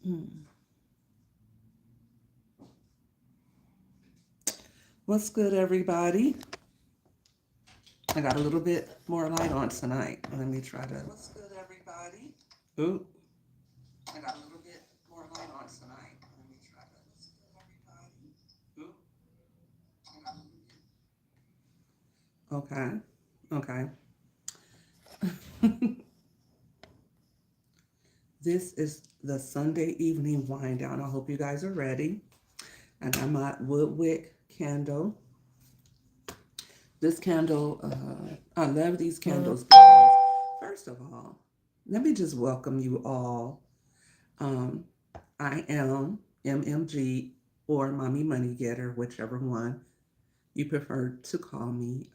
Hmm. What's good, everybody? I got a little bit more light on tonight. Let me try to. What's good, everybody? Ooh, I got a little bit more light on tonight. Let me try to. What's good, everybody? Ooh, I got a little bit. Okay, okay. This is the Sunday evening wind down. I hope you guys are ready. I got my wood wick candle. This candle, I love these candles because, first of all, let me just welcome you all. Um, I am MMG or Mommy Money Getter, whichever one you prefer to call me.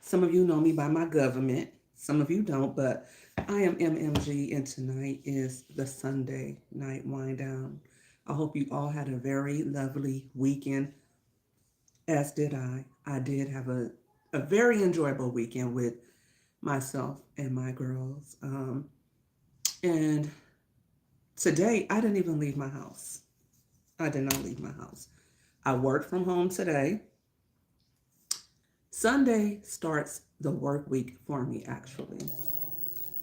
Some of you know me by my government, some of you don't, but I am MMG, and tonight is the Sunday night wind down. I hope you all had a very lovely weekend, as did I. I did have a very enjoyable weekend with myself and my girls. And today, I didn't even leave my house. I did not leave my house. I worked from home today. Sunday starts the work week for me, actually.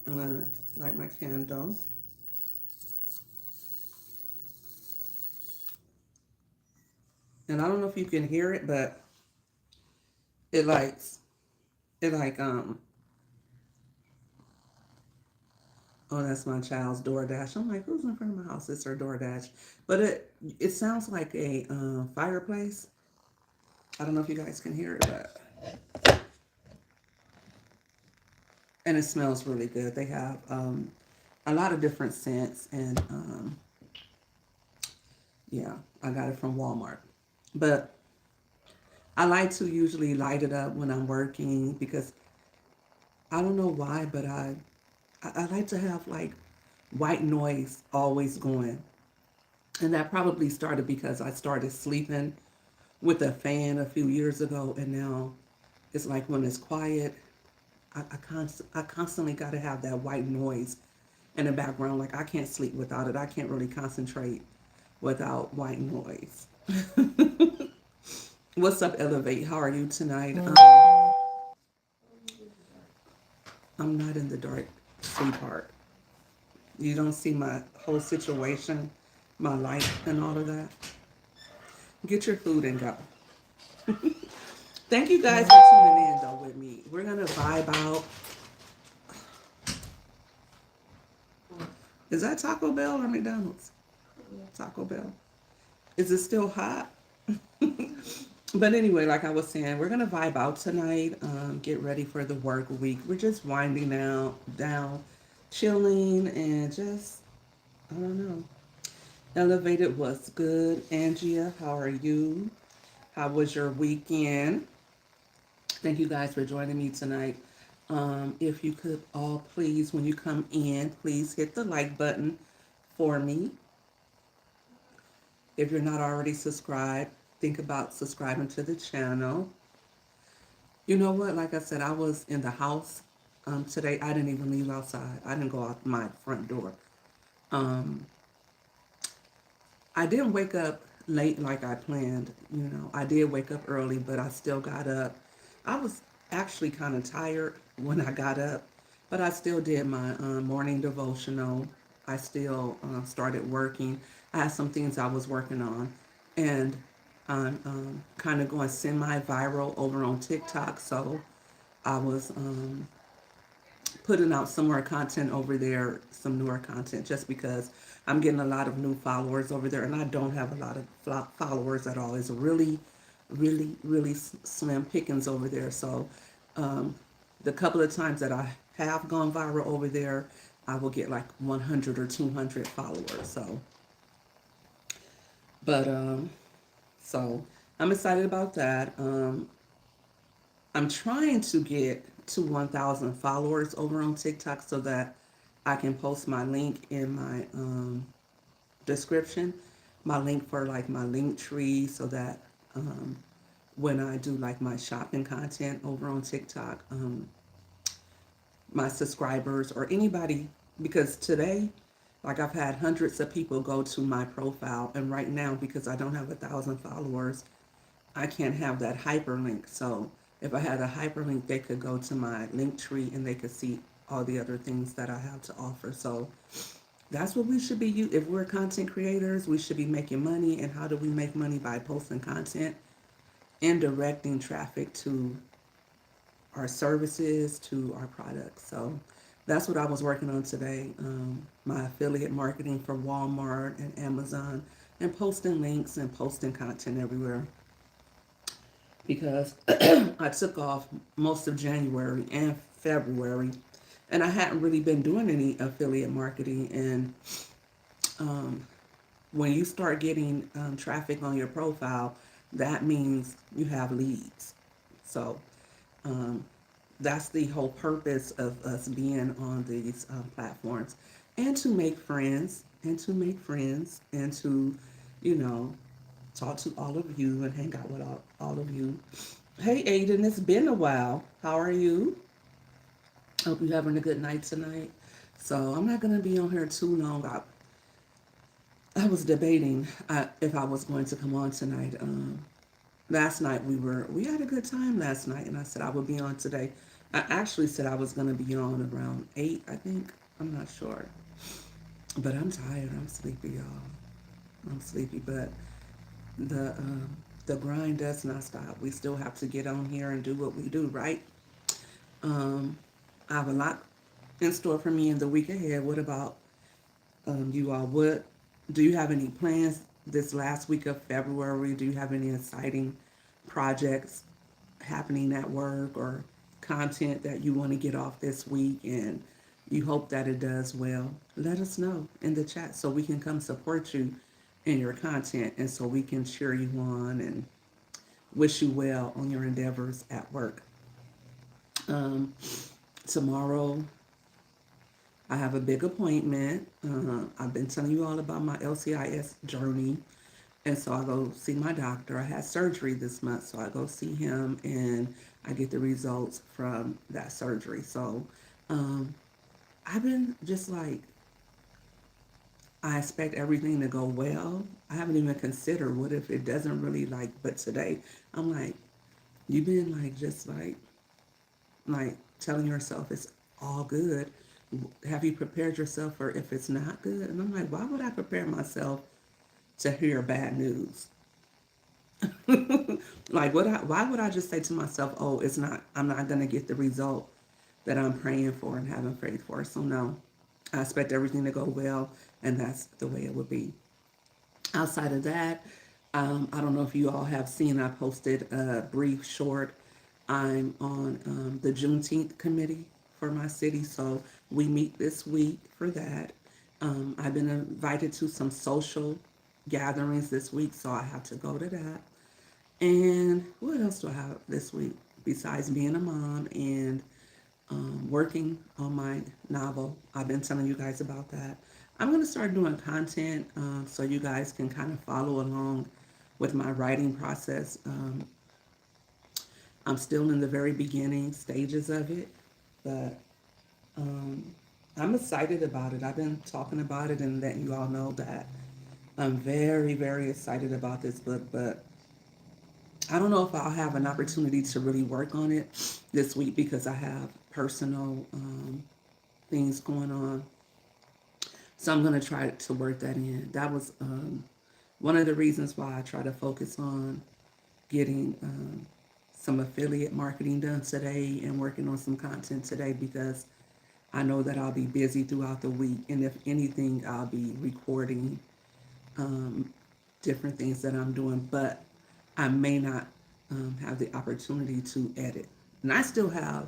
I'm gonna light my candle. And I don't know if you can hear it, but it likes, it like, oh, that's my child's DoorDash. I'm like, who's in front of my house? It's her DoorDash. But it sounds like a fireplace. I don't know if you guys can hear it, but and it smells really good. They have a lot of different scents, and yeah, I got it from Walmart. But I like to usually light it up when I'm working because I don't know why, but I like to have like white noise always going. And that probably started because I started sleeping with a fan a few years ago, and now it's like when it's quiet, I constantly got to have that white noise in the background. Like I can't sleep without it. I can't really concentrate without white noise. What's up, Elevate? How are you tonight? I'm not in the dark, sweetheart. You don't see my whole situation, my life, and all of that. Get your food and go. Thank you guys for tuning in, though, with me. We're going to vibe out. Is that Taco Bell or McDonald's? Taco Bell. Is it still hot? But anyway, like I was saying, we're gonna vibe out tonight. Get ready for the work week. We're just winding down, chilling, and just I don't know. Elevated was good. Angia, how are you? How was your weekend? Thank you guys for joining me tonight. If you could all please, when you come in, please hit the like button for me. If you're not already subscribed, think about subscribing to the channel. You know what? Like I said, I was in the house today. I didn't even leave outside. I didn't go out my front door. Um, I didn't wake up late like I planned. You know, I did wake up early, but I still got up. I was actually kind of tired when I got up, but I still did my morning devotional. I still started working. I had some things I was working on, and I'm kind of going semi-viral over on TikTok. So I was putting out some more content over there, some newer content, just because I'm getting a lot of new followers over there, and I don't have a lot of followers at all. It's really, really slim pickings over there. So, um, the couple of times that I have gone viral over there, I will get like 100 or 200 followers. But so I'm excited about that. I'm trying to get to 1,000 followers over on TikTok so that I can post my link in my description, my link for like my link tree, so that um, when I do like my shopping content over on TikTok, my subscribers or anybody, because today Like I've had hundreds of people go to my profile, and right now, because I don't have 1,000 followers, I can't have that hyperlink. So if I had a hyperlink, they could go to my link tree and they could see all the other things that I have to offer. So that's what we should be. If we're content creators, we should be making money. And how do we make money? By posting content and directing traffic to our services, to our products. So that's what I was working on today. My affiliate marketing for Walmart and Amazon, and posting links and posting content everywhere, because I took off most of January and February, and I hadn't really been doing any affiliate marketing. And um, when you start getting traffic on your profile, that means you have leads. So um, that's the whole purpose of us being on these platforms, and to make friends, and to, you know, talk to all of you and hang out with all of you. Hey, Aiden, it's been a while. How are you? Hope you're having a good night tonight. So I'm not going to be on here too long. I was debating if I was going to come on tonight. Last night we had a good time last night, and I said I would be on today. I actually said I was going to be on around 8, I think. I'm not sure. But I'm tired. I'm sleepy, y'all. I'm sleepy, but the um, the grind does not stop. We still have to get on here and do what we do, right? Um, I have a lot in store for me in the week ahead. What about you all? What do you have any plans this last week of February? Do you have any exciting projects happening at work, or content that you want to get off this week and you hope that it does well? Let us know in the chat so we can come support you in your content, and so we can cheer you on and wish you well on your endeavors at work. Um, Tomorrow, I have a big appointment. I've been telling you all about my LCIS journey. And so I go see my doctor. I had surgery this month, so I go see him and I get the results from that surgery. So um, I've been just like, I expect everything to go well. I haven't even considered what if it doesn't really, like, but today I'm like, you've been like, just like telling yourself it's all good. Have you prepared yourself for if it's not good? And I'm like, why would I prepare myself to hear bad news? Like, why would I just say to myself, oh, it's not, I'm not going to get the result that I'm praying for and having faith for? So no, I expect everything to go well, and that's the way it would be. Outside of that, I don't know if you all have seen, I posted a brief short. I'm on the Juneteenth committee for my city, so we meet this week for that. I've been invited to some social gatherings this week, so I have to go to that. And what else do I have this week besides being a mom and working on my novel? I've been telling you guys about that. I'm going to start doing content so you guys can kind of follow along with my writing process. I'm still in the very beginning stages of it, but um, I'm excited about it. I've been talking about it and letting you all know that I'm very, very excited about this book, but I don't know if I'll have an opportunity to really work on it this week because I have personal things going on. So I'm going to try to work that in. That was one of the reasons why I try to focus on getting some affiliate marketing done today and working on some content today, because I know that I'll be busy throughout the week. And if anything, I'll be recording um, different things that I'm doing, but I may not have the opportunity to edit. And I still have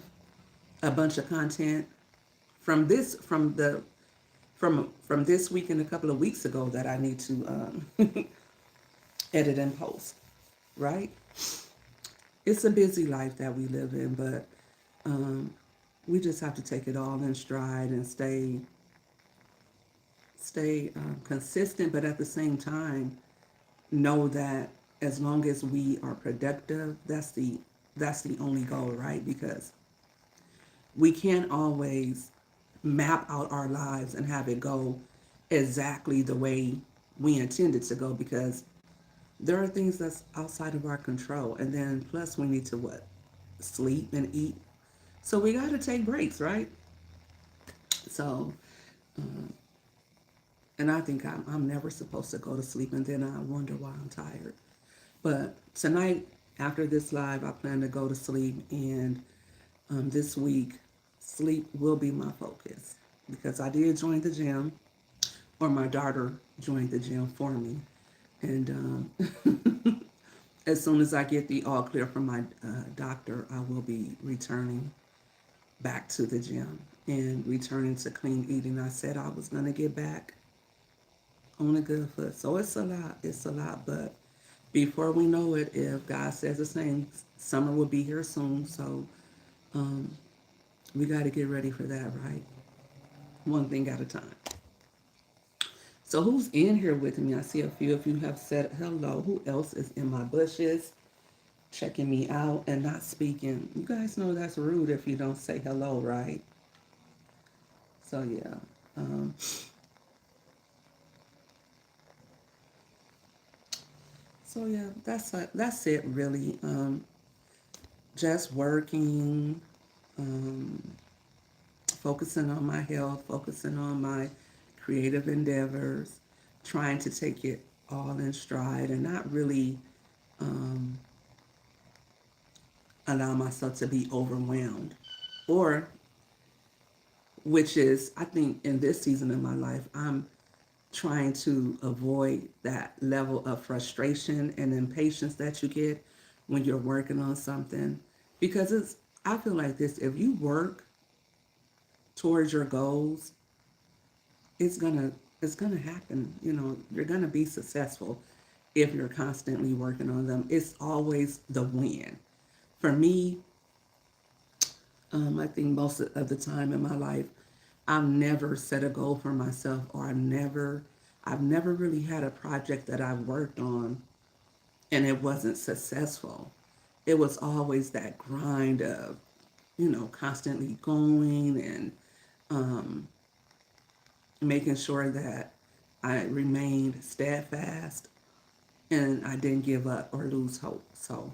a bunch of content from from this week and a couple of weeks ago that I need to edit and post. Right? It's a busy life that we live in, but um, we just have to take it all in stride and stay consistent, but at the same time know that as long as we are productive, that's the only goal, right? Because we can't always map out our lives and have it go exactly the way we intended to go, because there are things that's outside of our control. And then plus we need to what? Sleep and eat. So we got to take breaks, right? So, and I think I'm never supposed to go to sleep and then I wonder why I'm tired. But tonight, after this live, I plan to go to sleep. And this week, sleep will be my focus because I did join the gym, or my daughter joined the gym for me. And as soon as I get the all clear from my doctor, I will be returning back to the gym and returning to clean eating. I said I was going to get back on a good foot. So it's a lot. It's a lot. But before we know it, if God says the same, summer will be here soon. So we got to get ready for that, right? One thing at a time. So who's in here with me? I see a few of you have said hello. Who else is in my bushes, checking me out and not speaking? You guys know that's rude if you don't say hello, right? So yeah. Um, so yeah, that's it really. Just working, um, focusing on my health, focusing on my creative endeavors, trying to take it all in stride and not really um, allow myself to be overwhelmed. Or, which is, I think in this season of my life, I'm trying to avoid that level of frustration and impatience that you get when you're working on something. Because I feel like this, if you work towards your goals, it's gonna it's gonna happen. You know, you're gonna be successful if you're constantly working on them. It's always the win. For me, I think most of the time in my life, I've never set a goal for myself, or I've never really had a project that I've worked on and it wasn't successful. It was always that grind of, constantly going and making sure that I remained steadfast and I didn't give up or lose hope. So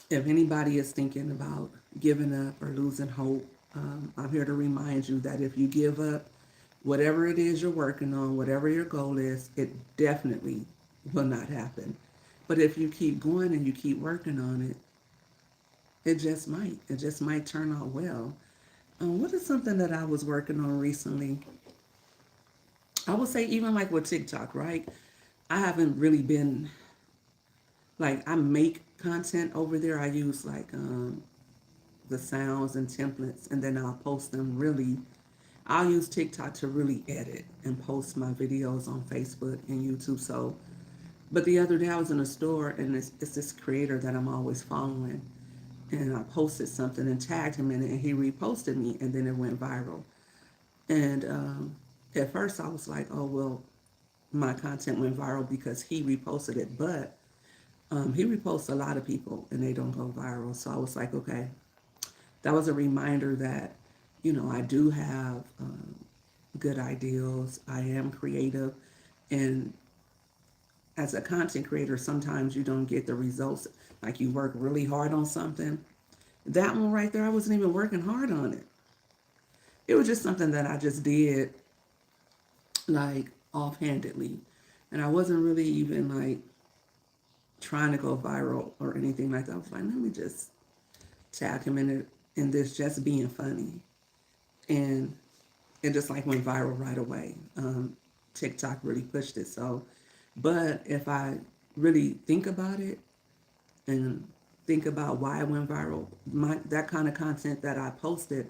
if anybody is thinking about giving up or losing hope, I'm here to remind you that if you give up, whatever it is you're working on, whatever your goal is, it definitely will not happen. But if you keep going and you keep working on it, it just might. It just might turn out well. What is something that I was working on recently? I would say even like with TikTok, right? I haven't really been like I make content over there. I use like the sounds and templates, and then I'll post them. Really, I'll use TikTok to really edit and post my videos on Facebook and YouTube. So, but the other day I was in a store and it's this creator that I'm always following, and I posted something and tagged him in it, and he reposted me, and then it went viral. And at first I was like, oh well, my content went viral because he reposted it, but he reposts a lot of people and they don't go viral. So I was like, okay, that was a reminder that, I do have good ideals. I am creative. And as a content creator, sometimes you don't get the results. Like you work really hard on something. That one right there, I wasn't even working hard on it. It was just something that I just did like offhandedly. And I wasn't really even like trying to go viral or anything like that. I was like, let me just tag him in this just being funny. And it just like went viral right away. TikTok really pushed it. So, but if I really think about it and think about why it went viral, that kind of content that I posted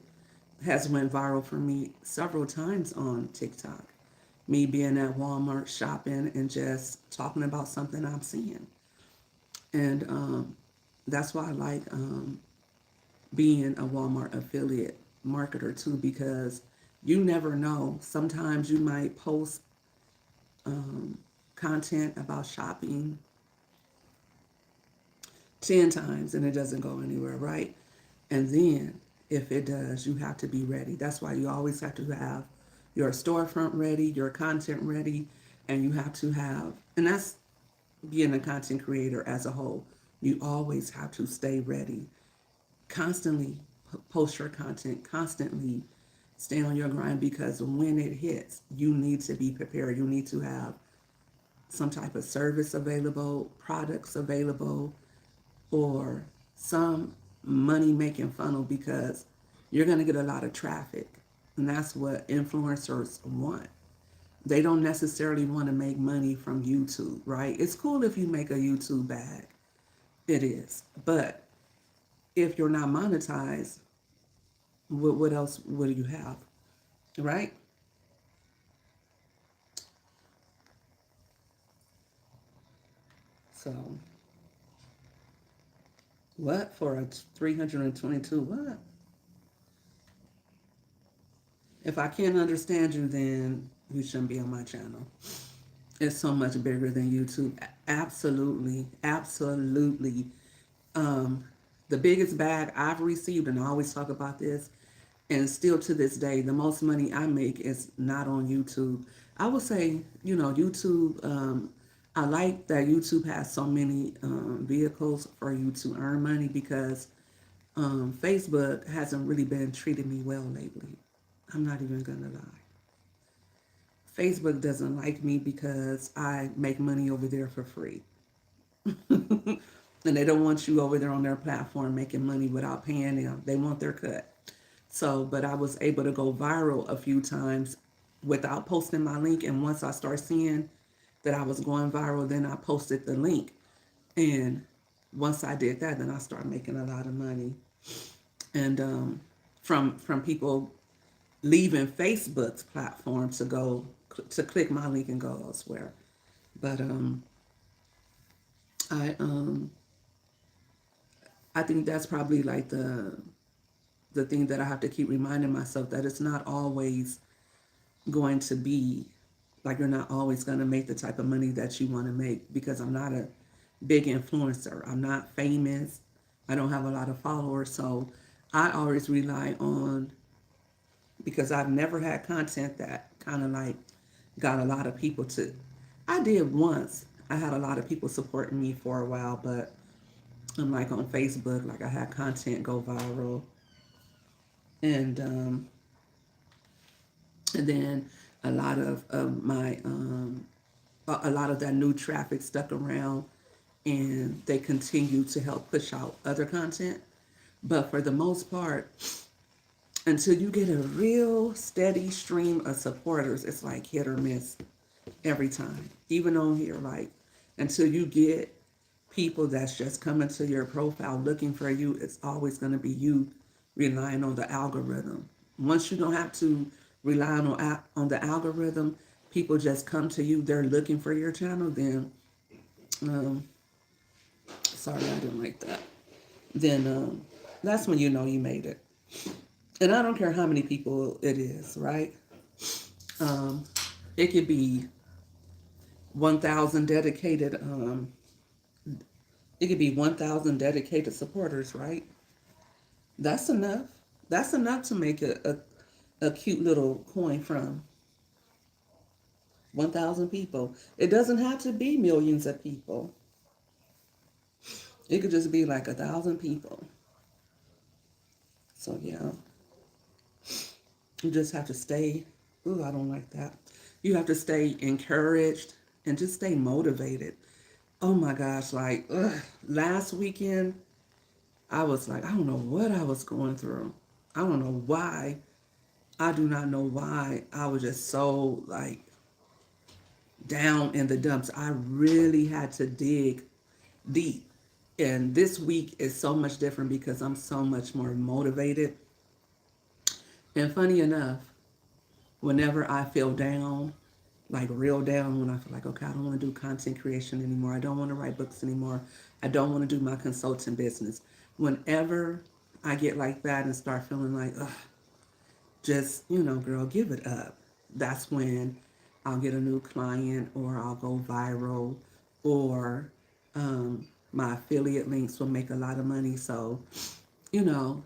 has went viral for me several times on TikTok. Me being at Walmart shopping and just talking about something I'm seeing. And that's why I like being a Walmart affiliate marketer too, because you never know. Sometimes you might post content about shopping 10 times and it doesn't go anywhere, right? And then if it does, you have to be ready. That's why you always have to have your storefront ready, your content ready, and you have to have, and that's being a content creator as a whole. You always have to stay ready, constantly post your content, constantly stay on your grind because when it hits, you need to be prepared. You need to have some type of service available, products available, or some money making funnel because you're going to get a lot of traffic. And that's what influencers want. They don't necessarily want to make money from YouTube, right? It's cool if you make a YouTube bag. It is. But if you're not monetized, what else will you have, right? So, what for a 322? What? If I can't understand you, then you shouldn't be on my channel. It's so much bigger than YouTube. Absolutely, absolutely. Um, the biggest bag I've received, and I always talk about this, and still to this day, the most money I make is not on YouTube. I would say, YouTube. I like that YouTube has so many vehicles for you to earn money because Facebook hasn't really been treating me well lately. I'm not even gonna lie. Facebook doesn't like me because I make money over there for free. And they don't want you over there on their platform making money without paying them. They want their cut. So, but I was able to go viral a few times without posting my link. And once I start seeing that I was going viral, then I posted the link. And once I did that, then I started making a lot of money. And from people leaving Facebook's platform to go to click my link and go elsewhere. But I um I think that's probably like the thing that I have to keep reminding myself that it's not always going to be like you're not always going to make the type of money that you want to make because I'm not a big influencer. I'm not famous. I don't have a lot of followers. So I always rely on, because I've never had content that kind of like got a lot of people to. I did once. I had a lot of people supporting me for a while, but I'm like on Facebook, like I had content go viral, and um, and then a lot of my a lot of that new traffic stuck around, and they continue to help push out other content. But for the most part, until you get a real steady stream of supporters, it's like hit or miss every time. Even on here, like until you get people that's just coming to your profile looking for you, it's always going to be you relying on the algorithm. Once you don't have to rely on the algorithm, people just come to you, they're looking for your channel, then um, sorry, I didn't like that. Then that's when you know you made it. And I don't care how many people it is, right? Um, it could be 1,000 dedicated. It could be 1,000 dedicated supporters, right? That's enough. That's enough to make a cute little coin from 1,000 people. It doesn't have to be millions of people. It could just be like 1,000 people. So yeah, you just have to stay. Ooh, I don't like that. You have to stay encouraged and just stay motivated. Oh my gosh, like last weekend, I was like, I don't know what I was going through. I don't know why. I do not know why I was just so like down in the dumps. I really had to dig deep. And this week is so much different because I'm so much more motivated. And funny enough, whenever I feel down, like real down, when I feel like, okay, I don't want to do content creation anymore. I don't want to write books anymore. I don't want to do my consulting business. Whenever I get like that and start feeling like, ugh, just, girl, give it up. That's when I'll get a new client or I'll go viral or my affiliate links will make a lot of money. So, you know,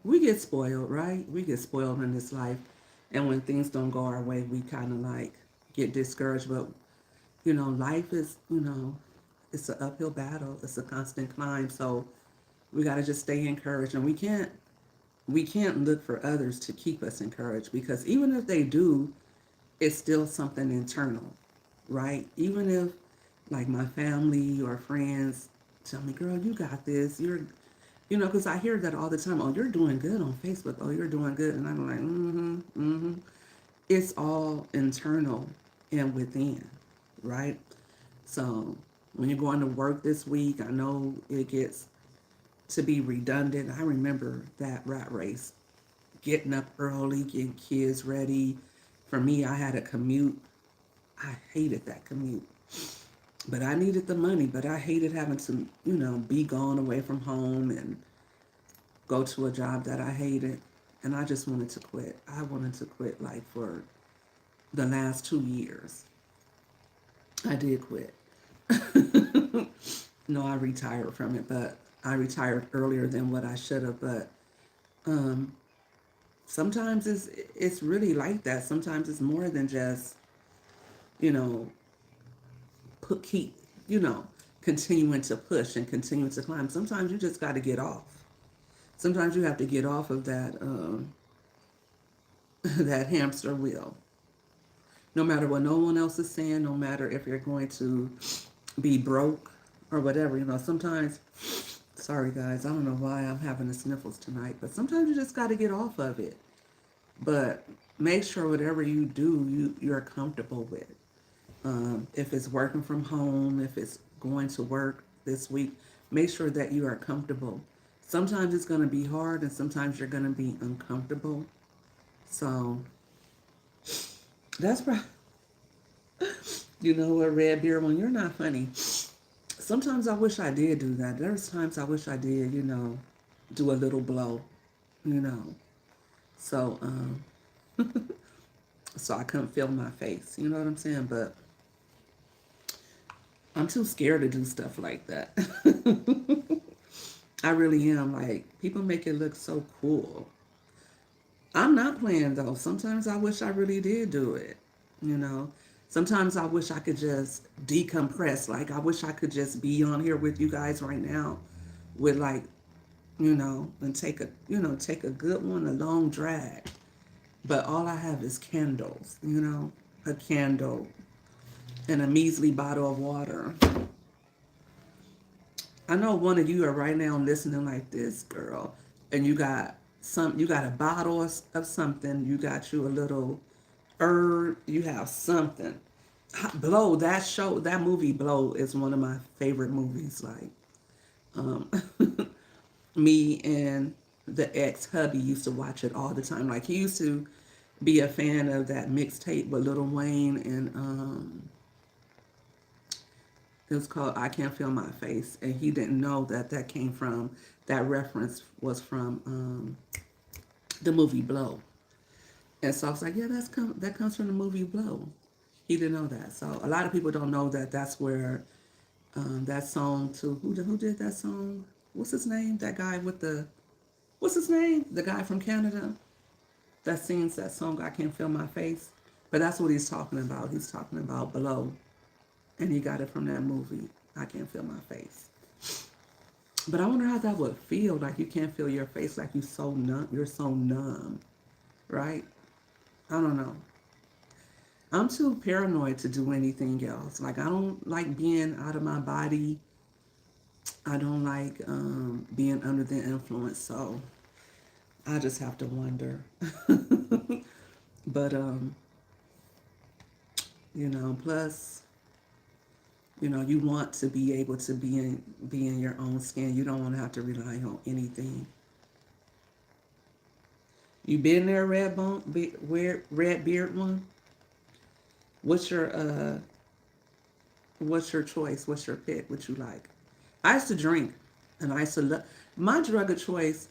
we get spoiled, right? We get spoiled in this life. And when things don't go our way, we kind of like get discouraged. But, you know, life is, you know, it's an uphill battle. It's a constant climb. So we got to just stay encouraged. And we can't look for others to keep us encouraged, because even if they do, it's still something internal, right? Even if, like, my family or friends tell me, girl, you got this. Because I hear that all the time. Oh, you're doing good on Facebook. Oh, you're doing good. And I'm like, It's all internal and within, right? So when you're going to work this week, I know it gets to be redundant. I remember that rat race, getting up early, getting kids ready. For me, I had a commute. I hated that commute. But I needed the money, but I hated having to, be gone away from home and go to a job that I hated. And I just wanted to quit. I wanted to quit like for the last 2 years. I did quit. No, I retired from it, but I retired earlier than what I should have. But um, sometimes it's really like that. Sometimes it's more than just you know put keep you know continuing to push and continuing to climb. Sometimes you just got to get off. Sometimes you have to get off of that that hamster wheel. No matter what no one else is saying, no matter if you're going to be broke or whatever. Sometimes, sorry guys, I don't know why I'm having the sniffles tonight, but sometimes you just got to get off of it. But make sure whatever you do, you're comfortable with. If it's working from home, if it's going to work this week, make sure that you are comfortable. Sometimes it's going to be hard and sometimes you're going to be uncomfortable. So that's right. You know what, Red Beard, when you're not funny, sometimes I wish I did do that. There's times I wish I did, do a little blow, you know. So, so I couldn't feel my face. You know what I'm saying? But I'm too scared to do stuff like that. I really am. Like, people make it look so cool. I'm not playing though. Sometimes I wish I really did do it. You know, sometimes I wish I could just decompress. Like, I wish I could just be on here with you guys right now with like, and take a good one, a long drag. But all I have is candles, a candle and a measly bottle of water. I know one of you are right now listening like this, girl, and you got a bottle of something, you got you a little herb, you have something. Blow, that movie Blow is one of my favorite movies. Like, um, me and the ex hubby used to watch it all the time. Like, he used to be a fan of that mixtape with Lil Wayne, and it was called I Can't Feel My Face, and he didn't know that came from, that reference was from the movie Blow. And so I was like, yeah, that comes from the movie Blow. He didn't know that. So a lot of people don't know that that's where that song to, who did that song? What's his name? That guy with what's his name? The guy from Canada that sings that song, I Can't Feel My Face. But that's what he's talking about. He's talking about Blow. And he got it from that movie, I Can't Feel My Face. But I wonder how that would feel, like you can't feel your face, like you're so numb, right? I don't know. I'm too paranoid to do anything else. Like, I don't like being out of my body. I don't like being under the influence. So I just have to wonder. But plus, you want to be able to be in your own skin. You don't want to have to rely on anything. You been there, red beard one? What's your what's your choice? What's your pick? What you like? I used to drink, and I used to love my drug of choice.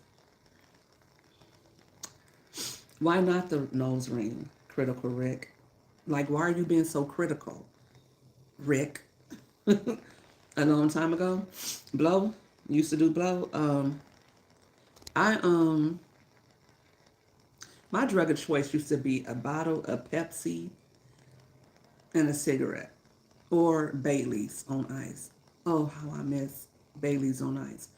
Why not the nose ring, Critical Rick? Like, why are you being so critical, Rick? A long time ago, Blow used to do Blow. I My drug of choice used to be a bottle of Pepsi and a cigarette, or Bailey's on ice. Oh, how I miss Bailey's on ice.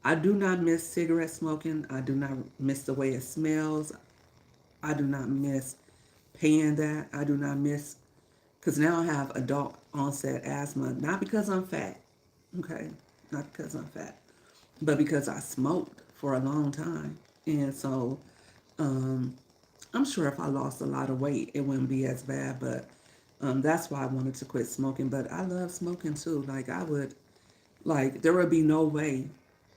I do not miss cigarette smoking. I do not miss the way it smells. I do not miss paying that. I do not miss, because now I have adult onset asthma, not because I'm fat, okay? Not because I'm fat, but because I smoked for a long time. And so um, I'm sure if I lost a lot of weight, it wouldn't be as bad, but that's why I wanted to quit smoking. But I love smoking too. Like, I would, like, there would be no way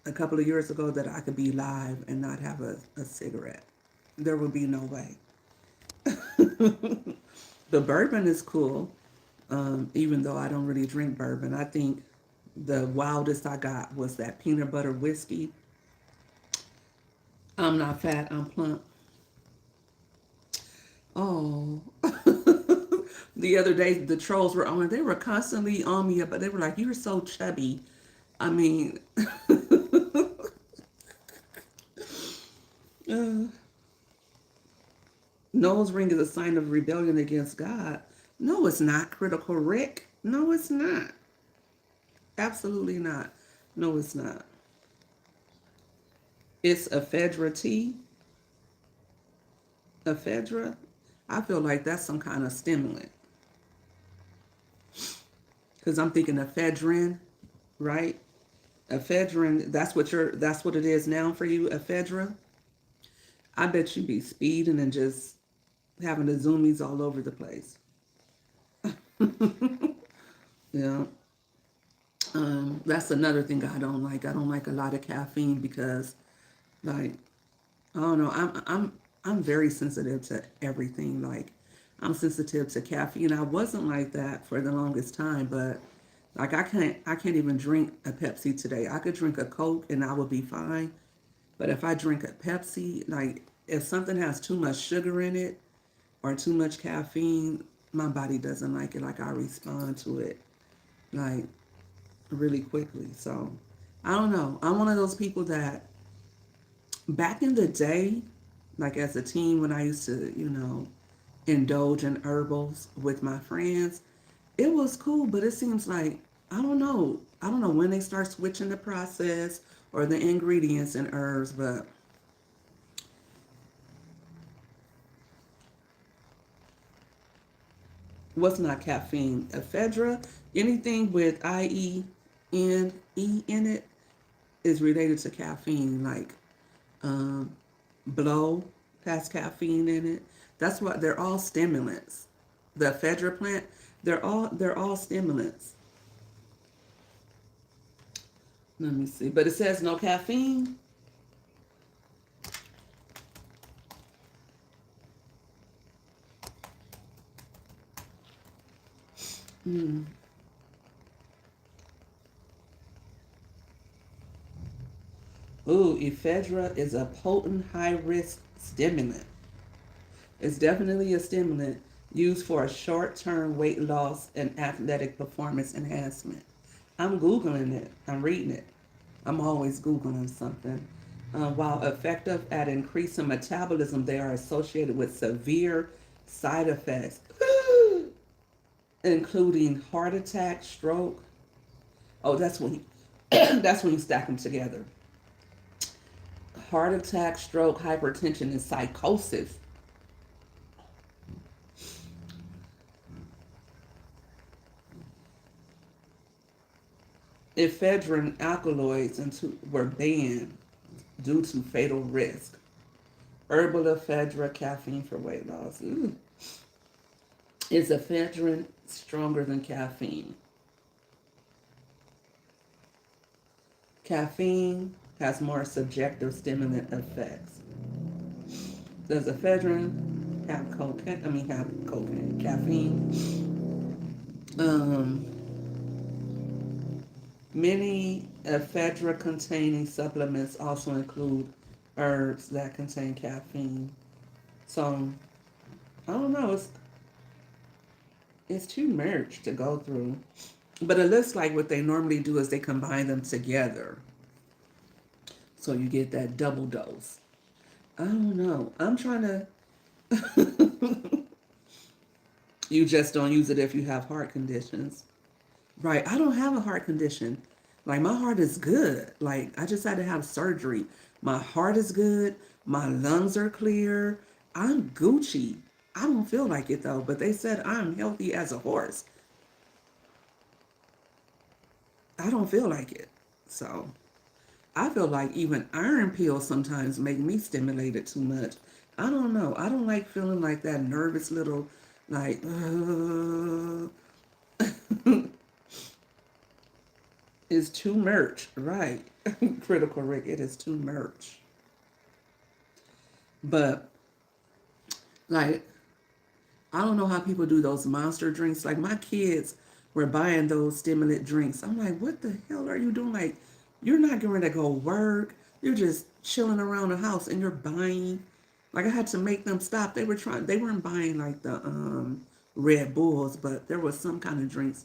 a couple of years ago that I could be live and not have a cigarette. There would be no way. The bourbon is cool, even though I don't really drink bourbon. I think the wildest I got was that peanut butter whiskey. I'm not fat, I'm plump. Oh. The other day, the trolls were on it. They were constantly on me, but they were like, "You're so chubby." I mean, uh, nose ring is a sign of rebellion against God. No, it's not, Critical Rick. No, it's not. Absolutely not. No, it's not. It's ephedra tea. Ephedra. I feel like that's some kind of stimulant because I'm thinking ephedrine, right? Ephedrine. That's what it is now for you. Ephedra. I bet you be speeding and just having the zoomies all over the place. Yeah. That's another thing I don't like. I don't like a lot of caffeine because, like, I don't know. I'm very sensitive to everything. Like, I'm sensitive to caffeine. I wasn't like that for the longest time, but like, I can't even drink a Pepsi today. I could drink a Coke and I would be fine. But if I drink a Pepsi, like, if something has too much sugar in it or too much caffeine, my body doesn't like it. Like, I respond to it like really quickly. So I don't know. I'm one of those people that back in the day, like as a teen when I used to, indulge in herbals with my friends, it was cool, but it seems like I don't know. I don't know when they start switching the process or the ingredients in herbs, but what's not caffeine? Ephedra, anything with IENE in it is related to caffeine, like um, blow has caffeine in it. That's what they're all stimulants. The ephedra plant, they're all stimulants. Let me see, but it says no caffeine. Mm. Ooh, ephedra is a potent high risk stimulant. It's definitely a stimulant used for a short term weight loss and athletic performance enhancement. I'm Googling it, I'm reading it. I'm always Googling something. While effective at increasing metabolism, they are associated with severe side effects, including heart attack, stroke. Oh, that's when that's when you stack them together. Heart attack, stroke, hypertension, and psychosis. Ephedrine alkaloids were banned due to fatal risk. Herbal ephedra, caffeine for weight loss. Ooh. Is ephedrine stronger than caffeine? Caffeine has more subjective stimulant effects. Does ephedrine have cocaine? I mean, have cocaine, caffeine. Um, Many ephedra-containing supplements also include herbs that contain caffeine. So I don't know. It's too much to go through. But it looks like what they normally do is they combine them together, so you get that double dose. I don't know. I'm trying to. You just don't use it if you have heart conditions. Right. I don't have a heart condition. Like my heart is good. Like I just had to have surgery. My heart is good. My lungs are clear. I'm Gucci. I don't feel like it though, but they said I'm healthy as a horse. I don't feel like it. So I feel like even iron pills sometimes make me stimulated too much. I don't know. I don't like feeling like that nervous little, like, it's too much. Right. Critical Rick, it is too much. But, like, I don't know how people do those monster drinks. Like, my kids were buying those stimulant drinks. I'm like, what the hell are you doing? Like, you're not going to go work. You're just chilling around the house and you're buying. Like, I had to make them stop. They weren't buying like the Red Bulls, but there was some kind of drinks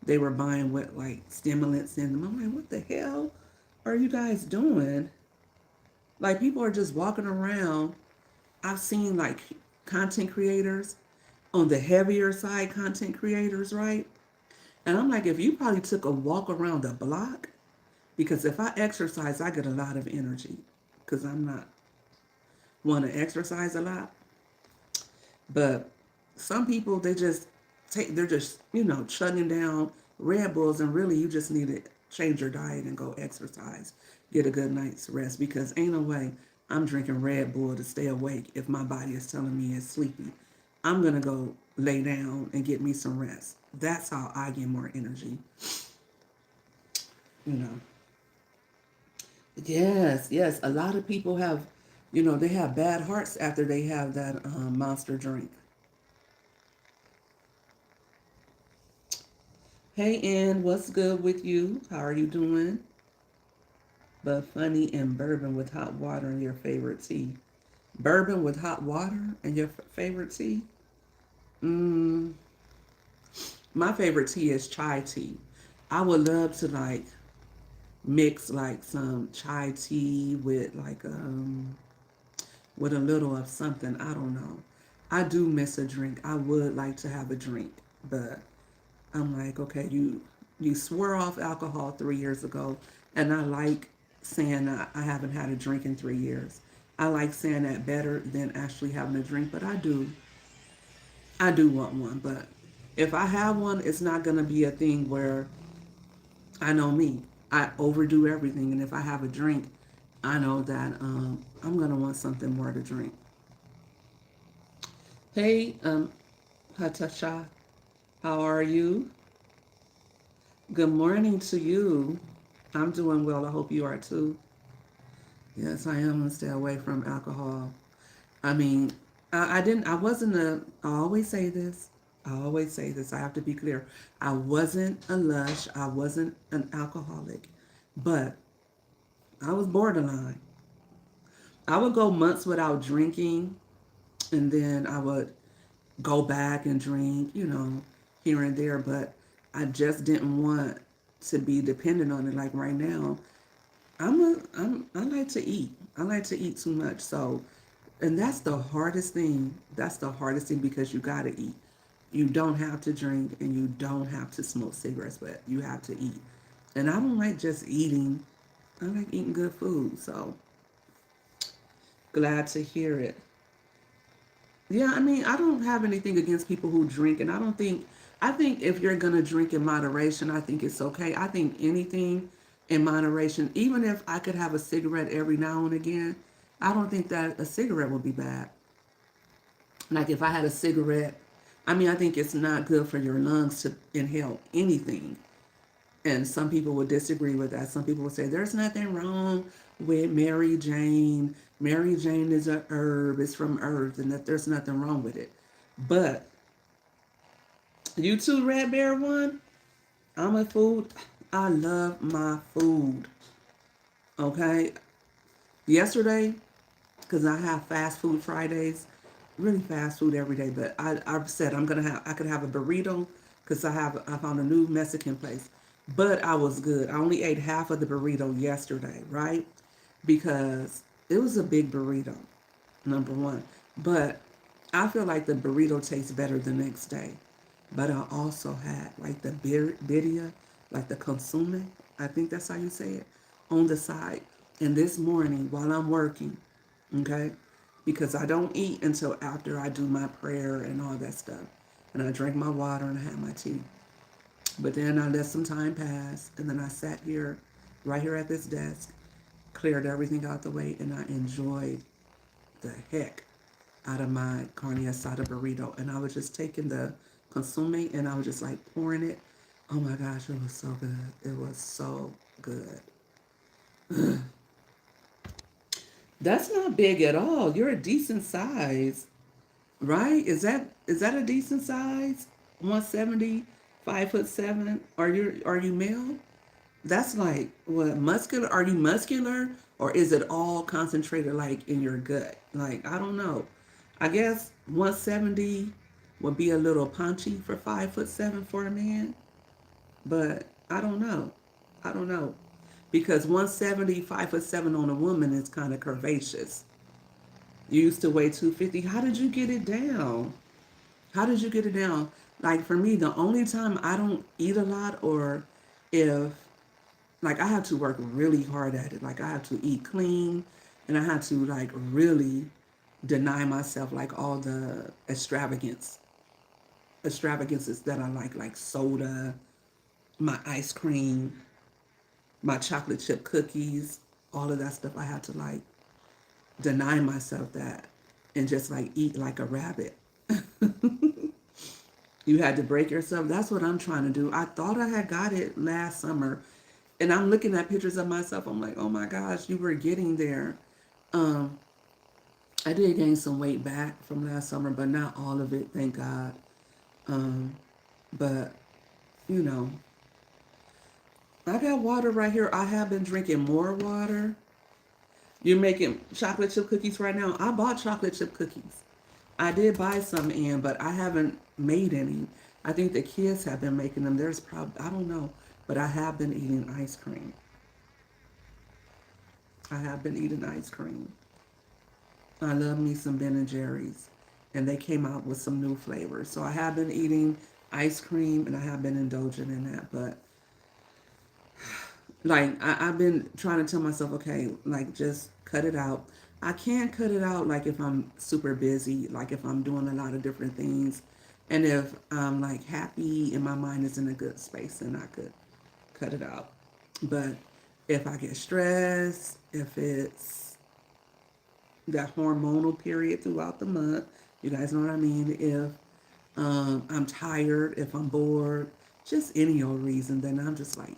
they were buying with like stimulants in them. I'm like, what the hell are you guys doing? Like, people are just walking around. I've seen like content creators on the heavier side, content creators, right? And I'm like, if you probably took a walk around the block, because if I exercise, I get a lot of energy because I'm not want to exercise a lot. But some people, they're just, shutting down Red Bulls, and really you just need to change your diet and go exercise, get a good night's rest, because ain't no way I'm drinking Red Bull to stay awake if my body is telling me it's sleepy. I'm going to go lay down and get me some rest. That's how I get more energy, you know. Yes, yes. A lot of people have, they have bad hearts after they have that monster drink. Hey, Ann, what's good with you? How are you doing? But funny and bourbon with hot water and your favorite tea. Bourbon with hot water and your favorite tea? Mm, my favorite tea is chai tea. I would love to like mix like some chai tea with a little of something. I don't know. I do miss a drink. I would like to have a drink, but I'm like, okay, you swore off alcohol 3 years ago, and I like saying I haven't had a drink in 3 years. I like saying that better than actually having a drink, but I do want one. But if I have one, it's not gonna be a thing where I know me. I overdo everything, and if I have a drink, I know that I'm gonna want something more to drink. Hey, Hatasha, how are you? Good morning to you. I'm doing well. I hope you are too. Yes, I am gonna stay away from alcohol. I mean, I didn't, I wasn't a, I always say this. I always say this. I have to be clear. I wasn't a lush. I wasn't an alcoholic, but I was borderline. I would go months without drinking, and then I would go back and drink, here and there, but I just didn't want to be dependent on it. Like right now, I like to eat. I like to eat too much. So, and that's the hardest thing. That's the hardest thing because you got to eat. You don't have to drink and you don't have to smoke cigarettes, but you have to eat. And I don't like just eating. I like eating good food. So, glad to hear it. Yeah, I mean, I don't have anything against people who drink, and I think if you're gonna drink in moderation, I think it's okay. I think anything in moderation, even if I could have a cigarette every now and again, I don't think that a cigarette would be bad. Like if I had a cigarette, I mean, I think it's not good for your lungs to inhale anything. And some people would disagree with that. Some people would say there's nothing wrong with Mary Jane. Mary Jane is a herb, it's from earth, and that there's nothing wrong with it. But you too, Red Bear One. I'm a food. I love my food. Okay. Yesterday, because I have fast food Fridays, really fast food every day. But I said I could have a burrito because I found a new Mexican place. But I was good. I only ate half of the burrito yesterday, right? Because it was a big burrito, number one. But I feel like the burrito tastes better the next day. But I also had like the birria, like the consume, I think that's how you say it, on the side. And this morning while I'm working, okay, because I don't eat until after I do my prayer and all that stuff. And I drink my water and I have my tea. But then I let some time pass and then I sat here, right here at this desk, cleared everything out the way, and I enjoyed the heck out of my carne asada burrito. And I was just taking the consume and I was just like pouring it. Oh my gosh, it was so good. It was so good. That's not big at all. You're a decent size, right? Is that a decent size? 170, 5'7". Are you male? That's like what, muscular? Are you muscular or is it all concentrated like in your gut? Like I don't know. I guess 170 would be a little punchy for 5'7" for a man, but I don't know. I don't know because 170, 5'7" on a woman is kind of curvaceous. You used to weigh 250. How did you get it down? How did you get it down? Like for me, the only time I don't eat a lot or if like I have to work really hard at it. Like I have to eat clean and I have to like really deny myself like all the extravagances that I like soda, my ice cream, my chocolate chip cookies, all of that stuff. I have to like deny myself that and just like eat like a rabbit. You had to break yourself. That's what I'm trying to do. I thought I had got it last summer. And I'm looking at pictures of myself. I'm like, oh my gosh, you were getting there. Um, I did gain some weight back from last summer, but not all of it, thank God. Um, but, you know, I got water right here. I have been drinking more water. You're making chocolate chip cookies right now. I bought chocolate chip cookies. I did buy some in, but I haven't made any. I think the kids have been making them. There's probably, I don't know, but I have been eating ice cream. I have been eating ice cream. I love me some Ben and Jerry's, and they came out with some new flavors. So I have been eating ice cream, and I have been indulging in that. But like I've been trying to tell myself, okay, like just cut it out. I can't cut it out like if I'm super busy, like if I'm doing a lot of different things, and if I'm like happy and my mind is in a good space, then I could cut it out. But if I get stressed, if it's that hormonal period throughout the month, you guys know what I mean. If I'm tired, if I'm bored, just any old reason, then I'm just like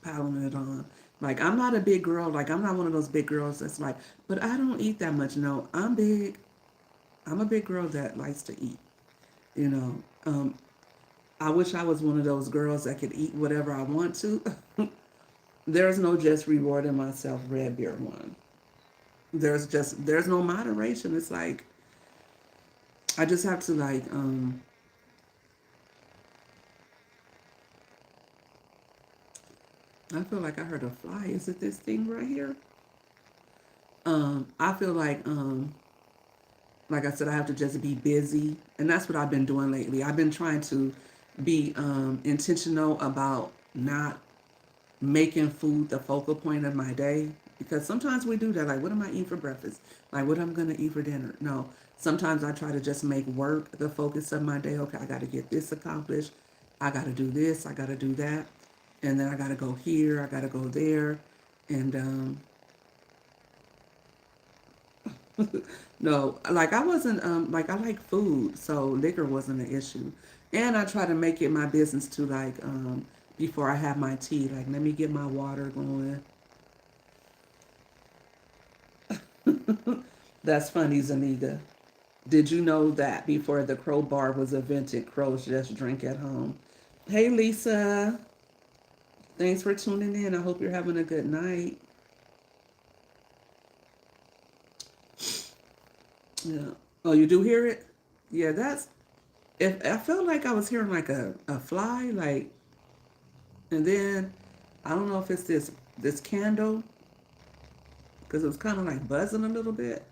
piling it on. Like I'm not a big girl. Like I'm not one of those big girls that's like, but I don't eat that much. No, I'm big. I'm a big girl that likes to eat. You know, I wish I was one of those girls that could eat whatever I want to. There's no just rewarding myself red beer one. There's no moderation. It's like I just have to like I feel like I heard a fly. Is it this thing right here? I feel like I said, I have to just be busy, and that's what I've been doing lately. I've been trying to be intentional about not making food the focal point of my day because sometimes we do that. Like, what am I eating for breakfast? Like, what am I gonna eat for dinner? No. Sometimes I try to just make work the focus of my day. Okay, I got to get this accomplished. I got to do this. I got to do that, and then I got to go here. I got to go there, and no, like I wasn't like I like food, so liquor wasn't an issue. And I try to make it my business to like before I have my tea, like let me get my water going. That's funny, Zaniga. Did you know that before the crow bar was invented, crows just drink at home? Hey Lisa, thanks for tuning in. I hope you're having a good night. Yeah. Oh, you do hear it? Yeah, that's if I felt like I was hearing like a fly, like, and then I don't know if it's this candle because it was kind of like buzzing a little bit.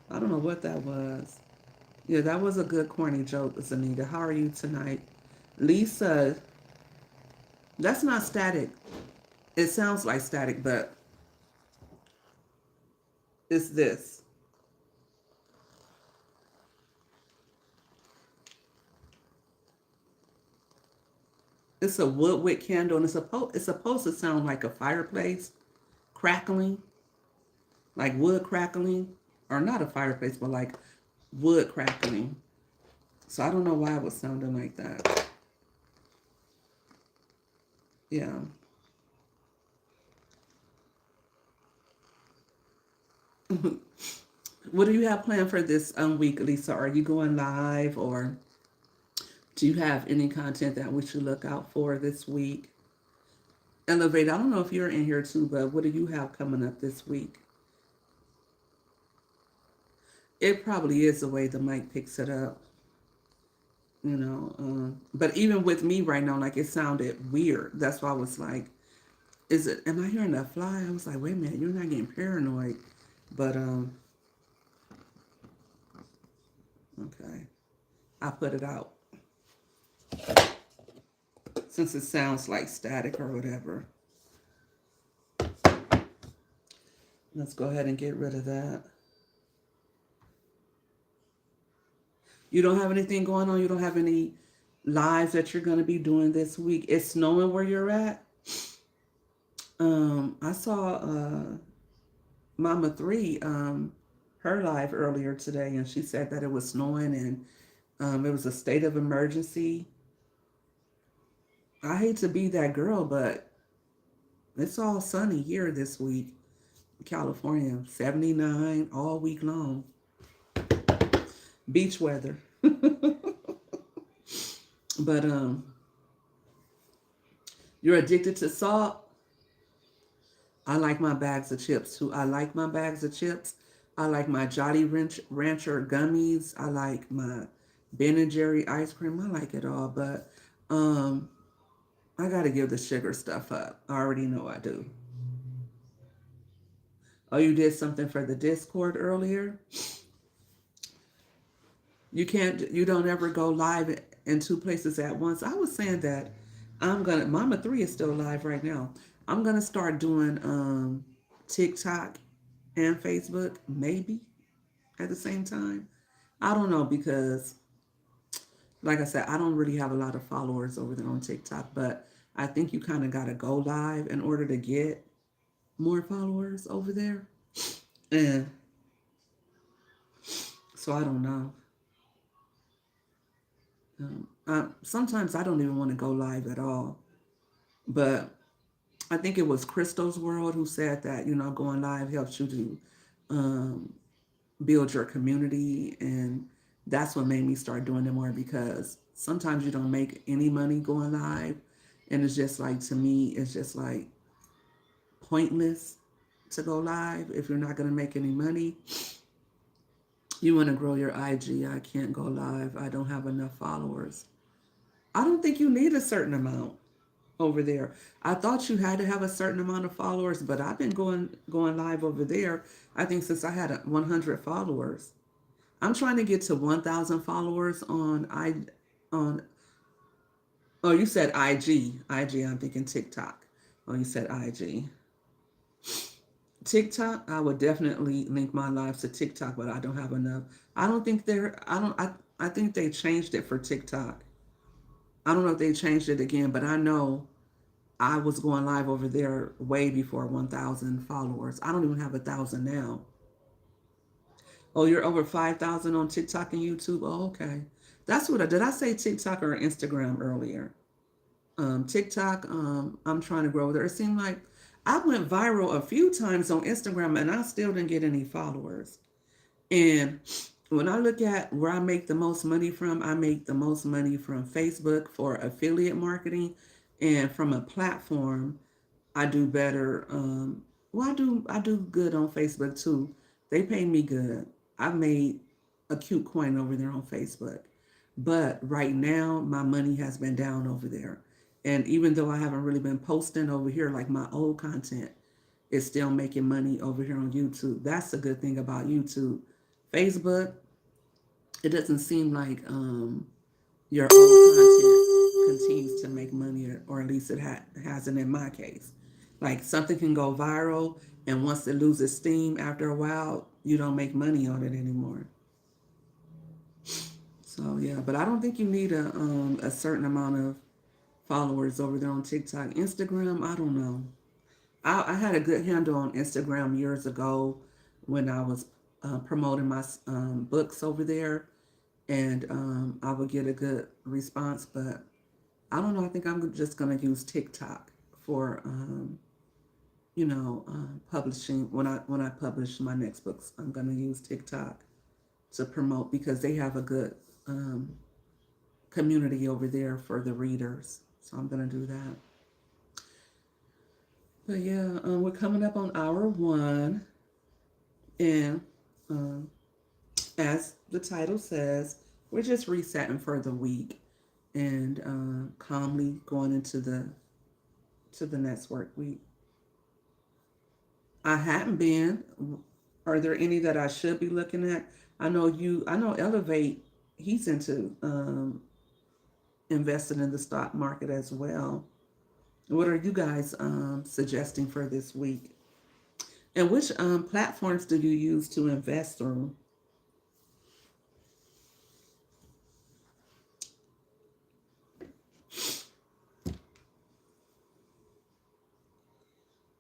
I don't know what that was. Yeah, that was a good corny joke, Zanita. How are you tonight? Lisa, that's not static. It sounds like static, but it's this. It's a wood wick candle, and it's supposed to sound like a fireplace crackling, like wood crackling, or not a fireplace, but like wood crackling. So I don't know why it was sounding like that. Yeah. What do you have planned for this week, Lisa? Are you going live, or do you have any content that we should look out for this week? Elevate, I don't know if you're in here too, but what do you have coming up this week? It probably is the way the mic picks it up, you know. But even with me right now, like it sounded weird. That's why I was like, "Is it? Am I hearing that fly?" I was like, "Wait a minute, you're not getting paranoid." But okay, I put it out since it sounds like static or whatever. Let's go ahead and get rid of that. You don't have anything going on. You don't have any lives that you're going to be doing this week. It's snowing where you're at. I saw Mama Three, her live earlier today, and she said that it was snowing and it was a state of emergency. I hate to be that girl, but it's all sunny here this week. California, 79 all week long. Beach weather. But you're addicted to salt. I like my bags of chips too. I like my bags of chips. I like my Rancher gummies. I like my Ben and Jerry ice cream. I like it all, but um, I got to give the sugar stuff up. I already know I do. Oh, you did something for the Discord earlier? You don't ever go live in two places at once. I was saying that Mama 3 is still live right now. I'm gonna start doing TikTok and Facebook, maybe at the same time. I don't know because, like I said, I don't really have a lot of followers over there on TikTok, but I think you kind of got to go live in order to get more followers over there. And so I don't know. Sometimes I don't even want to go live at all. But I think it was Crystal's World who said that, going live helps you to um, build your community. And that's what made me start doing it more because sometimes you don't make any money going live. And it's just like, to me, it's just like pointless to go live if you're not going to make any money. You want to grow your IG. I can't go live. I don't have enough followers. I don't think you need a certain amount over there. I thought you had to have a certain amount of followers, but I've been going live over there. I think since I had 100 followers. I'm trying to get to 1,000 followers on. Oh, you said IG. IG. I'm thinking TikTok. Oh, you said IG. TikTok. I would definitely link my lives to TikTok, but I don't have enough. I don't think they're. I don't. I think they changed it for TikTok. I don't know if they changed it again, but I know I was going live over there way before 1,000 followers. I don't even have 1,000 now. Oh, you're over 5,000 on TikTok and YouTube? Oh, okay. That's what did I say TikTok or Instagram earlier? TikTok, I'm trying to grow there. It seemed like I went viral a few times on Instagram and I still didn't get any followers. And when I look at where I make the most money from, I make the most money from Facebook for affiliate marketing, and from a platform I do better. Well, I do good on Facebook too. They pay me good. I've made a cute coin over there on Facebook, but right now my money has been down over there. And even though I haven't really been posting over here like my old content, it's still making money over here on YouTube. That's the good thing about YouTube. Facebook, it doesn't seem like your old content continues to make money, or at least it hasn't in my case. Like something can go viral, and once it loses steam after a while, you don't make money on it anymore. So yeah, but I don't think you need a certain amount of followers over there on TikTok. Instagram, I don't know. I had a good handle on Instagram years ago when I was promoting my books over there, and I would get a good response. But I don't know. I think I'm just gonna use TikTok for publishing. When I publish my next books, I'm gonna use TikTok to promote because they have a good um, community over there for the readers. So I'm gonna do that. But yeah, we're coming up on hour one, and um, as the title says, we're just resetting for the week and calmly going into the next work week. I hadn't been. Are there any that I should be looking at? I know you. I know Elevate. He's into investing in the stock market as well. What are you guys suggesting for this week? And which platforms do you use to invest through?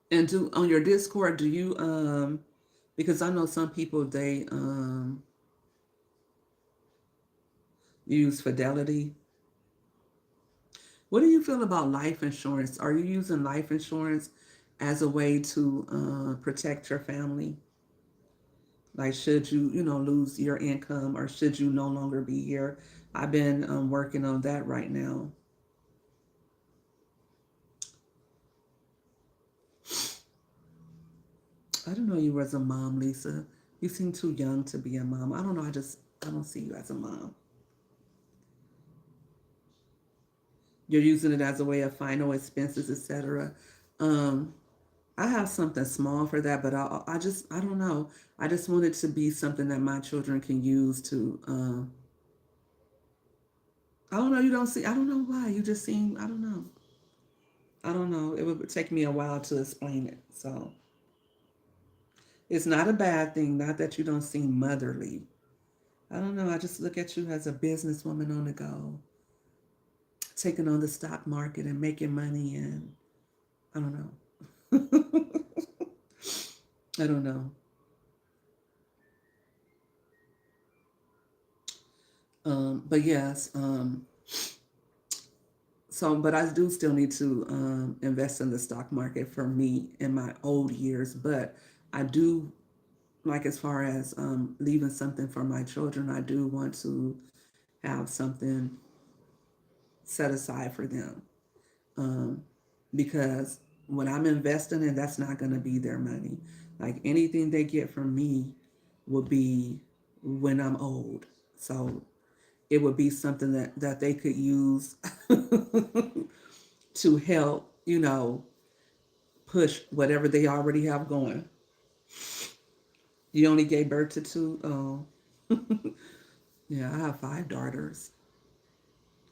And do on your Discord, do you because I know some people they use Fidelity. What do you feel about life insurance? Are you using life insurance as a way to protect your family? Like, should you, lose your income or should you no longer be here? I've been working on that right now. I didn't know you were as a mom, Lisa. You seem too young to be a mom. I don't know. I don't see you as a mom. You're using it as a way of final expenses, etc. Um, I have something small for that, but I don't know. I just want it to be something that my children can use to. I don't know. You don't see. I don't know why. You just seem. I don't know. I don't know. It would take me a while to explain it. So it's not a bad thing. Not that you don't seem motherly. I don't know. I just look at you as a businesswoman on the go, taking on the stock market and making money, and I don't know. I don't know. But yes, but I do still need to invest in the stock market for me in my old years. But I do, like, as far as leaving something for my children, I do want to have something set aside for them. Um, because when I'm investing in, that's not going to be their money. Like anything they get from me will be when I'm old. So it would be something that they could use to help, push whatever they already have going. You only gave birth to two? Oh. Yeah, I have five daughters.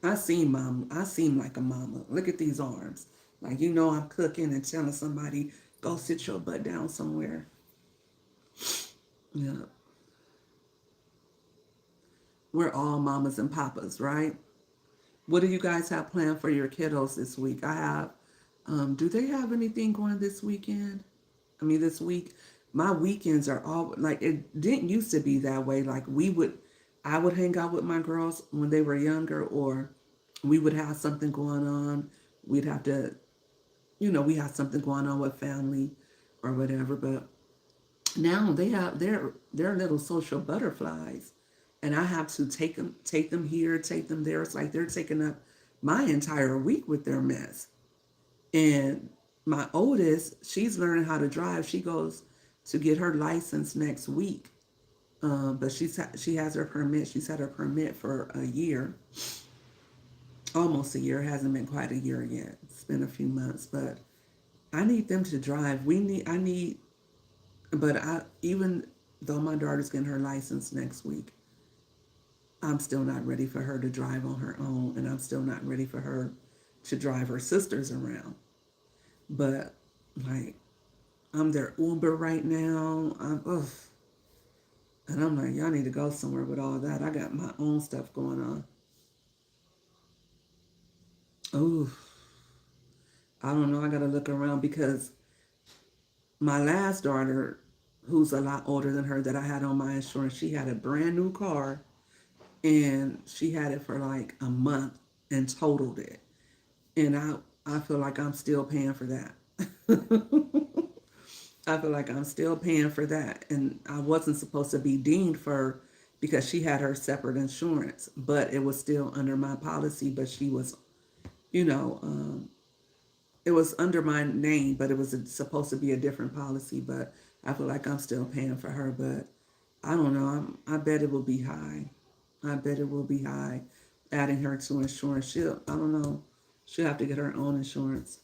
I seem like a mama. Look at these arms. Like, I'm cooking and telling somebody, go sit your butt down somewhere. Yeah. We're all mamas and papas, right? What do you guys have planned for your kiddos this week? Do they have anything going this weekend? I mean, this week, my weekends are all like, it didn't used to be that way. Like, I would hang out with my girls when they were younger, or we would have something going on. We'd have to, we have something going on with family or whatever. But now they're little social butterflies, and I have to take them here, take them there. It's like they're taking up my entire week with their mess. And my oldest, she's learning how to drive. She goes to get her license next week. But she has her permit. She's had her permit for a year, almost a year. It hasn't been quite a year yet. It's been a few months, but I need them to drive. I need, but I even though my daughter's getting her license next week, I'm still not ready for her to drive on her own, and I'm still not ready for her to drive her sisters around. But like, I'm their Uber right now. And I'm like, y'all need to go somewhere with all that. I got my own stuff going on. Oh, I don't know. I got to look around because my last daughter, who's a lot older than her, that I had on my insurance, she had a brand new car and she had it for like a month and totaled it. And I feel like I'm still paying for that. I feel like I'm still paying for that. And I wasn't supposed to be deemed for because she had her separate insurance, but it was still under my policy. But she was, you know, it was under my name, but it was supposed to be a different policy. But I feel like I'm still paying for her. But I don't know. I bet it will be high. I bet it will be high. Adding her to insurance, I don't know. She'll have to get her own insurance.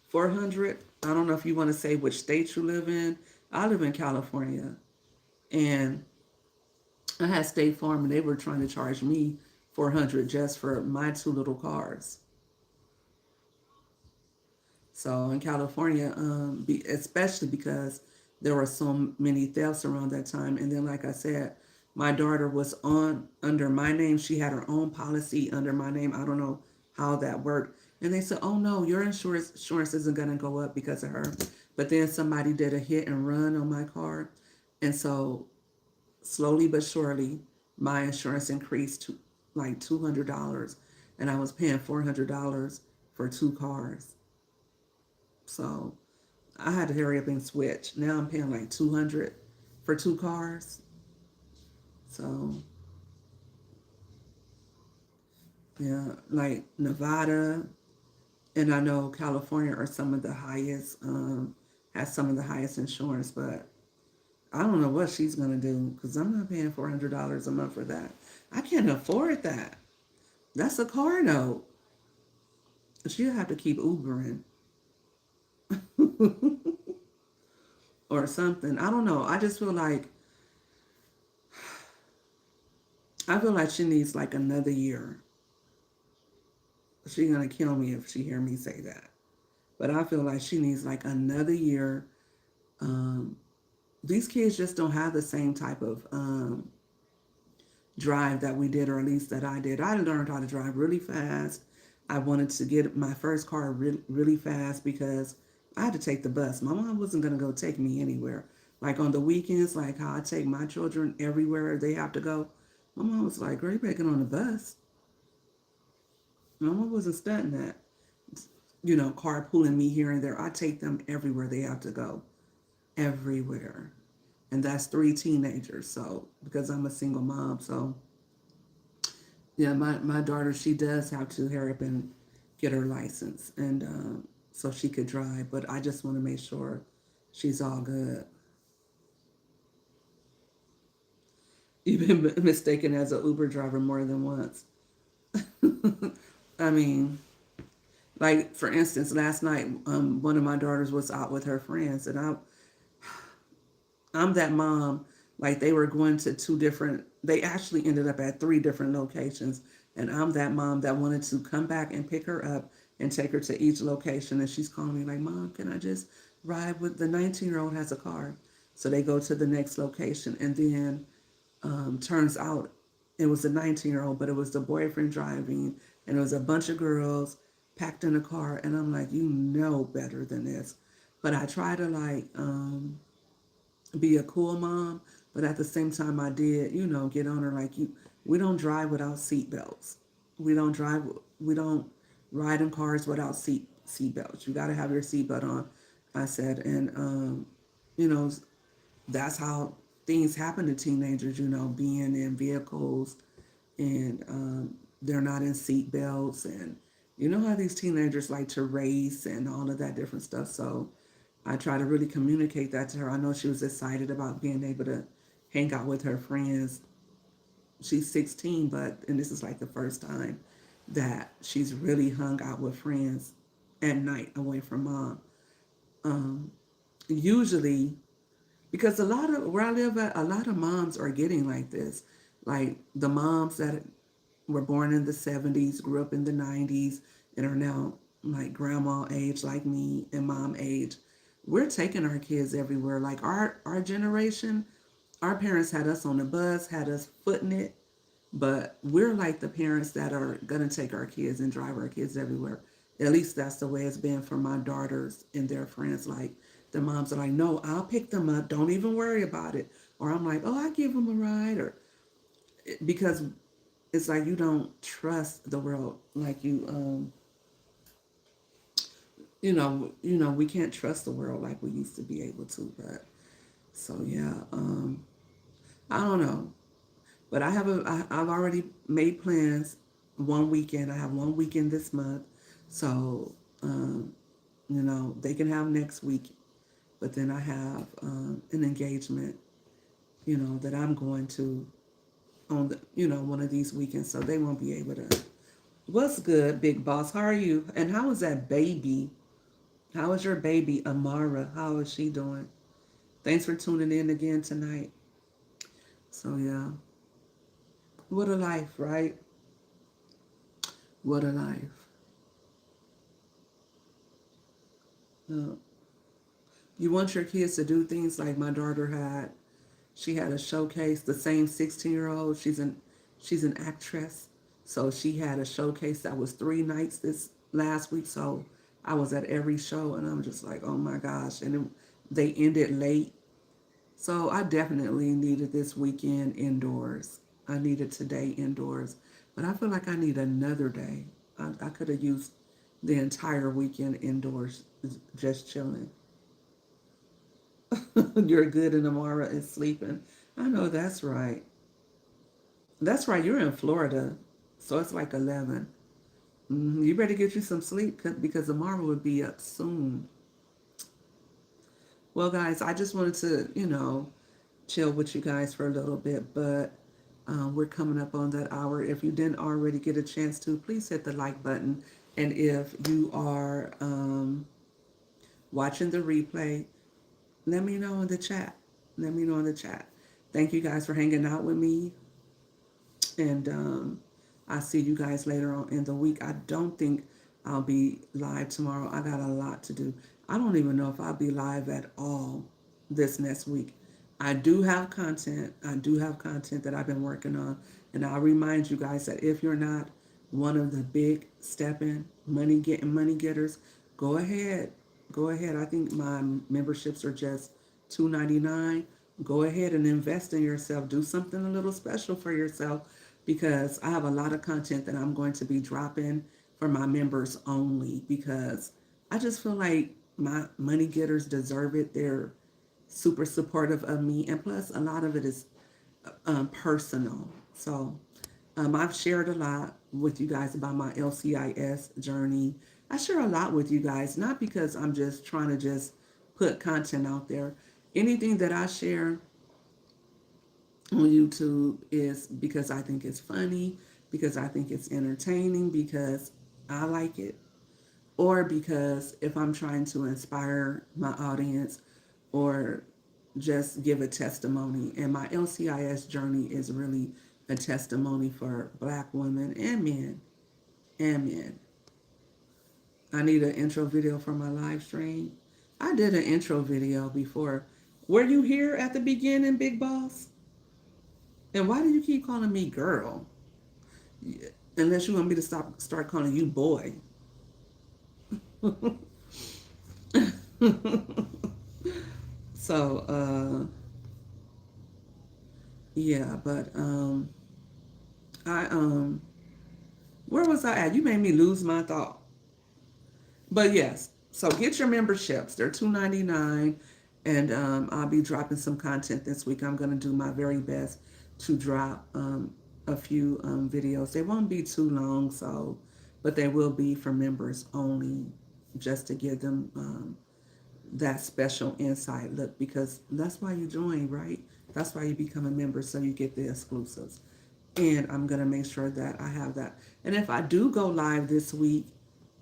400. I don't know if you want to say which state you live in. I live in California, and I had State Farm, and they were trying to charge me 400 just for my two little cars. So in California, especially because there were so many thefts around that time, and then like I said, my daughter was on under my name. She had her own policy under my name. I don't know how that worked. And they said, "Oh no, your insurance isn't going to go up because of her." But then somebody did a hit and run on my car, and so slowly but surely, my insurance increased to like $200, and I was paying $400 for two cars. So I had to hurry up and switch. Now I'm paying like 200 for two cars. So yeah, like Nevada and I know California are some of the highest, has some of the highest insurance, but I don't know what she's gonna do because I'm not paying $400 a month for that. I can't afford that. That's a car note. She'll have to keep Ubering or something. I don't know. I just feel like she needs like another year. She's gonna kill me if she hear me say that. But I feel like she needs like another year. Um, these kids just don't have the same type of drive that we did, or at least that I did. I learned how to drive really fast. I wanted to get my first car really fast because I had to take the bus. My mom wasn't going to go take me anywhere. Like on the weekends, like how I take my children everywhere they have to go. My mom was like, "Girl, you better get on the bus." My mom wasn't studying that, carpooling me here and there. I take them everywhere they have to go, everywhere. And that's three teenagers. So, because I'm a single mom, so yeah, my daughter, she does have to hurry up and get her license, and so she could drive. But I just want to make sure she's all good. You've been mistaken as an Uber driver more than once. I mean, like for instance, last night, one of my daughters was out with her friends, and I'm that mom. Like they were going to two different. They actually ended up at three different locations, and I'm that mom that wanted to come back and pick her up and take her to each location. And she's calling me like, "Mom, can I just ride with the 19-year-old has a car?" So they go to the next location, and then turns out it was a 19-year-old, but it was the boyfriend driving, and it was a bunch of girls packed in a car. And I'm like, you know better than this. But I try to be a cool mom, but at the same time, I did, get on her like you. We don't drive without seatbelts. We don't drive. We don't ride in cars without seatbelts. You got to have your seatbelt on. I said, and you know, that's how things happen to teenagers. Being in vehicles and they're not in seatbelts, and you know how these teenagers like to race and all of that different stuff. So I try to really communicate that to her. I know she was excited about being able to hang out with her friends. She's 16, and this is like the first time that she's really hung out with friends at night away from mom. Um, Usually, because a lot of where I live at, a lot of moms are getting like this. Like the moms that were born in the 70s, grew up in the 90s, and are now like grandma age, like me, and mom age. We're taking our kids everywhere. Like our generation, our parents had us on the bus, had us footing it, but we're like the parents that are gonna take our kids and drive our kids everywhere. At least that's the way it's been for my daughters and their friends. Like the moms are like, no, I'll pick them up. Don't even worry about it. Or I'm like, oh, I give them a ride. Or because it's like you don't trust the world like we can't trust the world like we used to be able to. But so yeah, I don't know. But I've already made plans. One weekend, I have one weekend this month, so they can have next week. But then I have an engagement, that I'm going to on the one of these weekends, so they won't be able to. What's good, big boss? How are you? And how is that baby? How is your baby, Amara? How is she doing? Thanks for tuning in again tonight. So yeah, what a life, right? What a life. Uh, you want your kids to do things like my daughter had. She had a showcase. The same 16-year-old. She's an actress. So she had a showcase that was 3 nights this last week. So I was at every show, and I'm just like, oh my gosh. And they ended late. So I definitely needed this weekend indoors. I needed today indoors. But I feel like I need another day. I could have used the entire weekend indoors, just chilling. You're good and Amara is sleeping. I know that's right. That's right. You're in Florida. So it's like 11. You better get you some sleep because Amara would be up soon. Well, guys, I just wanted to, chill with you guys for a little bit, but we're coming up on that hour. If you didn't already get a chance to, please hit the like button. And if you are watching the replay, let me know in the chat. Let me know in the chat. Thank you guys for hanging out with me. And I'll see you guys later on in the week. I don't think I'll be live tomorrow. I got a lot to do. I don't even know if I'll be live at all this next week. I do have content. I do have content that I've been working on. And I'll remind you guys that if you're not one of the big stepping money getters, go ahead. Go ahead. I think my memberships are just $2.99. Go ahead and invest in yourself. Do something a little special for yourself because I have a lot of content that I'm going to be dropping for my members only because I just feel like my money getters deserve it. They're super supportive of me, and plus a lot of it is personal. So I've shared a lot with you guys about my LCIS journey. I share a lot with you guys, not because I'm just trying to just put content out there. Anything that I share on YouTube is because I think it's funny, because I think it's entertaining, because I like it, or because if I'm trying to inspire my audience or just give a testimony. And my LCIS journey is really a testimony for Black women and men. And men. I need an intro video for my live stream. I did an intro video before. Were you here at the beginning, Big Boss? And why do you keep calling me girl? Unless you want me to start calling you boy. So, yeah, but I where was I at? You made me lose my thought. But yes, so get your memberships. They're $2.99, and I'll be dropping some content this week. I'm gonna do my very best to drop a few videos. They won't be too long, but they will be for members only, just to give them that special inside look because that's why you join, right? That's why you become a member so you get the exclusives. And I'm going to make sure that I have that. And if I do go live this week,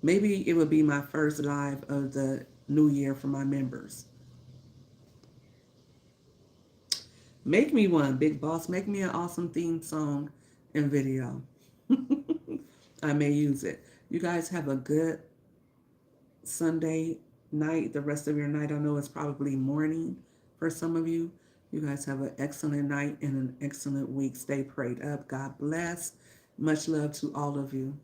Maybe it would be my first live of the new year for my members. Make me one, Big Boss. Make me an awesome theme song and video. I may use it. You guys have a good Sunday night, the rest of your night. I know it's probably morning for some of you. You guys have an excellent night and an excellent week. Stay prayed up. God bless. Much love to all of you.